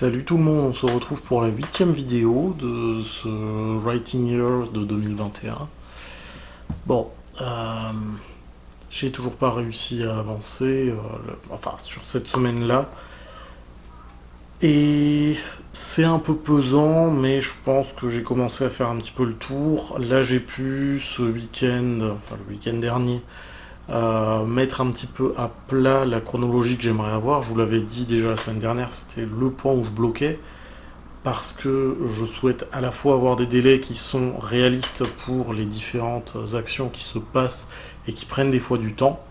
Salut tout le monde, on se retrouve pour la 8e vidéo de ce Writing Year de 2021. Bon, euh, j'ai toujours pas réussi à avancer, enfin sur cette semaine-là. Et c'est un peu pesant, mais je pense que j'ai commencé à faire un petit peu le tour. Là j'ai pu ce week-end, enfin le week-end dernier, mettre un petit peu à plat la chronologie que j'aimerais avoir. Je vous l'avais dit déjà la semaine dernière, c'était le point où je bloquais. Parce que je souhaite à la fois avoir des délais qui sont réalistes pour les différentes actions qui se passent et qui prennent des fois du temps.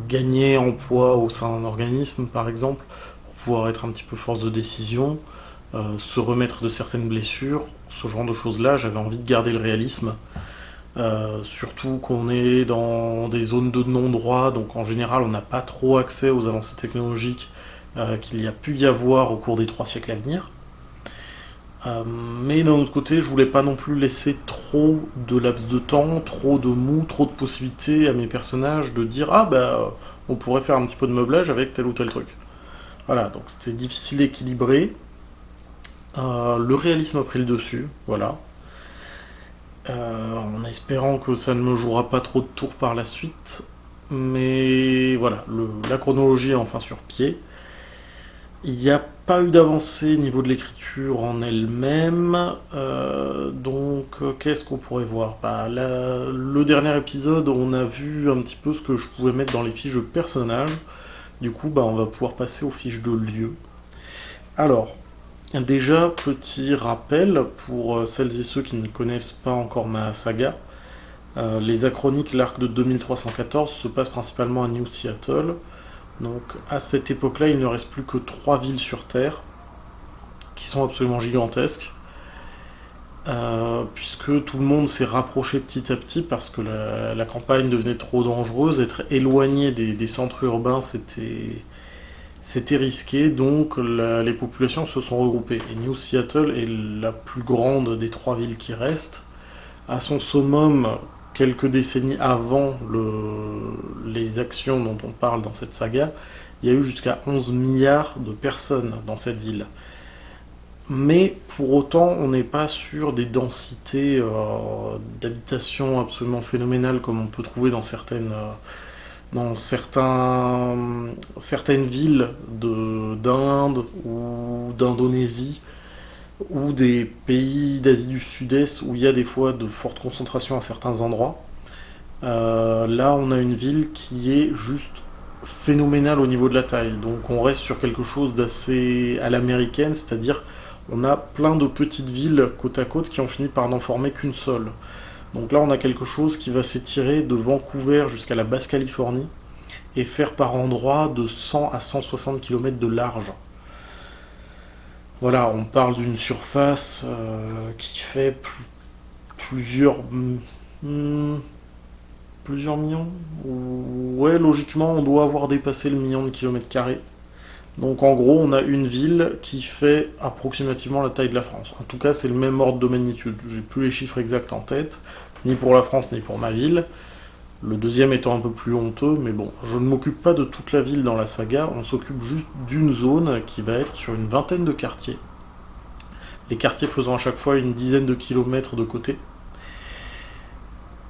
Gagner en poids au sein d'un organisme, par exemple, pour pouvoir être un petit peu force de décision, se remettre de certaines blessures, ce genre de choses-là, j'avais envie de garder le réalisme. Surtout qu'on est dans des zones de non-droit, donc en général on n'a pas trop accès aux avancées technologiques qu'il y a pu y avoir au cours des 3 siècles à venir. Mais d'un autre côté, je voulais pas non plus laisser trop de laps de temps, trop de mou, trop de possibilités à mes personnages de dire ah bah on pourrait faire un petit peu de meublage avec tel ou tel truc. Voilà, donc c'était difficile d'équilibrer. Le réalisme a pris le dessus, voilà. En espérant que ça ne me jouera pas trop de tours par la suite. Mais voilà, la chronologie est enfin sur pied. Il n'y a pas eu d'avancée au niveau de l'écriture en elle-même, donc qu'est-ce qu'on pourrait voir? Le dernier épisode, on a vu un petit peu ce que je pouvais mettre dans les fiches de personnages. Du coup, on va pouvoir passer aux fiches de lieu. Alors, déjà, petit rappel pour celles et ceux qui ne connaissent pas encore ma saga. Les Achroniques, l'arc de 2314, se passe principalement à New Seattle. Donc à cette époque-là, il ne reste plus que 3 villes sur Terre, qui sont absolument gigantesques, puisque tout le monde s'est rapproché petit à petit parce que la campagne devenait trop dangereuse, être éloigné des centres urbains c'était risqué, donc les populations se sont regroupées. Et New Seattle est la plus grande des 3 villes qui restent. À son summum, quelques décennies avant les actions dont on parle dans cette saga, il y a eu jusqu'à 11 milliards de personnes dans cette ville. Mais pour autant, on n'est pas sur des densités d'habitation absolument phénoménales comme on peut trouver dans certaines villes d'Inde ou d'Indonésie ou des pays d'Asie du Sud-Est où il y a des fois de fortes concentrations à certains endroits. Là, on a une ville qui est juste phénoménale au niveau de la taille. Donc on reste sur quelque chose d'assez à l'américaine, c'est-à-dire on a plein de petites villes côte à côte qui ont fini par n'en former qu'une seule. Donc là, on a quelque chose qui va s'étirer de Vancouver jusqu'à la Basse-Californie et faire par endroits de 100 à 160 km de large. Voilà, on parle d'une surface qui fait plusieurs, hmm, plusieurs millions. Ouais, logiquement, on doit avoir dépassé le million de kilomètres carrés. Donc en gros, on a une ville qui fait approximativement la taille de la France. En tout cas, c'est le même ordre de magnitude. J'ai plus les chiffres exacts en tête, ni pour la France, ni pour ma ville. Le deuxième étant un peu plus honteux, mais bon, je ne m'occupe pas de toute la ville dans la saga, on s'occupe juste d'une zone qui va être sur une vingtaine de quartiers. Les quartiers faisant à chaque fois une dizaine de kilomètres de côté.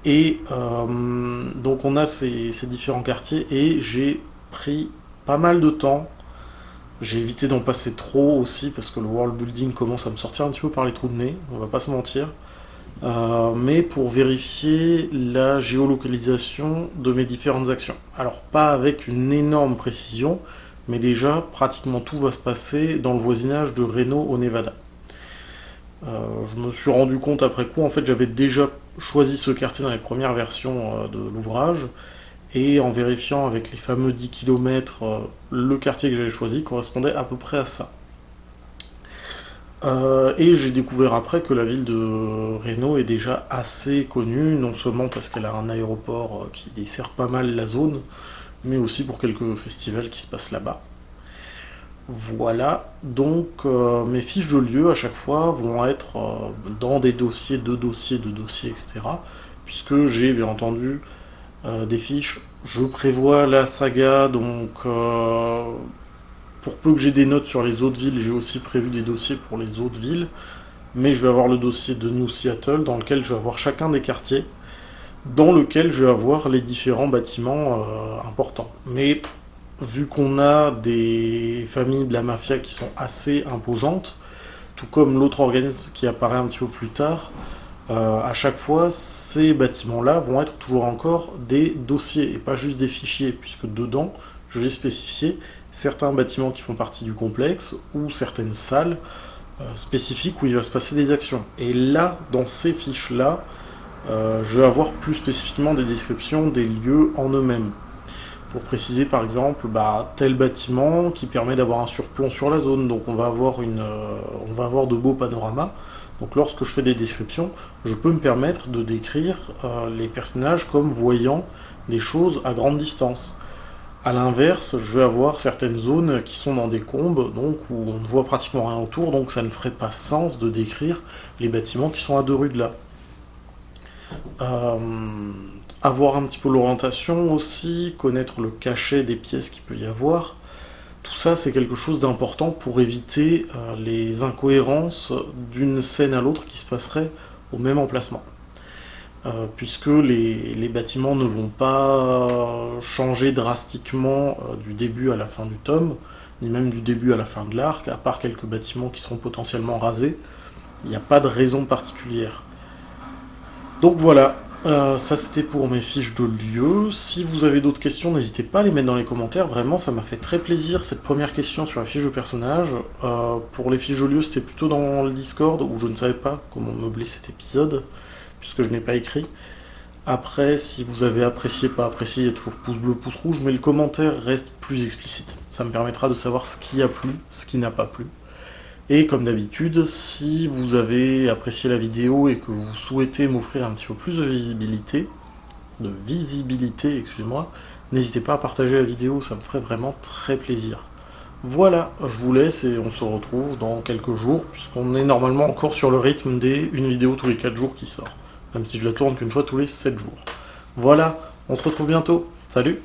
Et donc on a ces différents quartiers et j'ai pris pas mal de temps. J'ai évité d'en passer trop aussi parce que le world building commence à me sortir un petit peu par les trous de nez, on va pas se mentir. Mais pour vérifier la géolocalisation de mes différentes actions. Alors pas avec une énorme précision, mais déjà pratiquement tout va se passer dans le voisinage de Reno au Nevada. Je me suis rendu compte après coup, en fait j'avais déjà choisi ce quartier dans les premières versions de l'ouvrage, et en vérifiant avec les fameux 10 km, le quartier que j'avais choisi correspondait à peu près à ça. Et j'ai découvert après que la ville de Reno est déjà assez connue, non seulement parce qu'elle a un aéroport qui dessert pas mal la zone, mais aussi pour quelques festivals qui se passent là-bas. Voilà, donc mes fiches de lieu à chaque fois vont être dans des dossiers, deux dossiers, etc. Puisque j'ai bien entendu des fiches. Je prévois la saga, donc pour peu que j'ai des notes sur les autres villes, j'ai aussi prévu des dossiers pour les autres villes, mais je vais avoir le dossier de New Seattle, dans lequel je vais avoir chacun des quartiers, dans lequel je vais avoir les différents bâtiments importants. Mais vu qu'on a des familles de la mafia qui sont assez imposantes, tout comme l'autre organisme qui apparaît un petit peu plus tard, à chaque fois, ces bâtiments-là vont être toujours encore des dossiers et pas juste des fichiers, puisque dedans, je vais spécifier certains bâtiments qui font partie du complexe ou certaines salles spécifiques où il va se passer des actions. Et là, dans ces fiches-là, je vais avoir plus spécifiquement des descriptions des lieux en eux-mêmes. Pour préciser par exemple, tel bâtiment qui permet d'avoir un surplomb sur la zone, donc on va avoir de beaux panoramas. Donc lorsque je fais des descriptions, je peux me permettre de décrire les personnages comme voyant des choses à grande distance. A l'inverse, je vais avoir certaines zones qui sont dans des combes, donc où on ne voit pratiquement rien autour, donc ça ne ferait pas sens de décrire les bâtiments qui sont à 2 rues de là. Avoir un petit peu l'orientation aussi, connaître le cachet des pièces qu'il peut y avoir, tout ça c'est quelque chose d'important pour éviter les incohérences d'une scène à l'autre qui se passerait au même emplacement. Puisque les bâtiments ne vont pas changer drastiquement du début à la fin du tome, ni même du début à la fin de l'arc, à part quelques bâtiments qui seront potentiellement rasés, il n'y a pas de raison particulière. Donc voilà, ça c'était pour mes fiches de lieu. Si vous avez d'autres questions, n'hésitez pas à les mettre dans les commentaires, vraiment ça m'a fait très plaisir cette première question sur la fiche de personnage. Pour les fiches de lieu, c'était plutôt dans le Discord, où je ne savais pas comment meubler cet épisode, puisque je n'ai pas écrit. Après, si vous avez apprécié, pas apprécié, il y a toujours pouce bleu, pouce rouge, mais le commentaire reste plus explicite. Ça me permettra de savoir ce qui a plu, ce qui n'a pas plu. Et comme d'habitude, si vous avez apprécié la vidéo et que vous souhaitez m'offrir un petit peu plus de visibilité, excusez-moi, n'hésitez pas à partager la vidéo, ça me ferait vraiment très plaisir. Voilà, je vous laisse et on se retrouve dans quelques jours, puisqu'on est normalement encore sur le rythme des une vidéo tous les 4 jours qui sort. Même si je la tourne qu'une fois tous les 7 jours. Voilà, on se retrouve bientôt. Salut!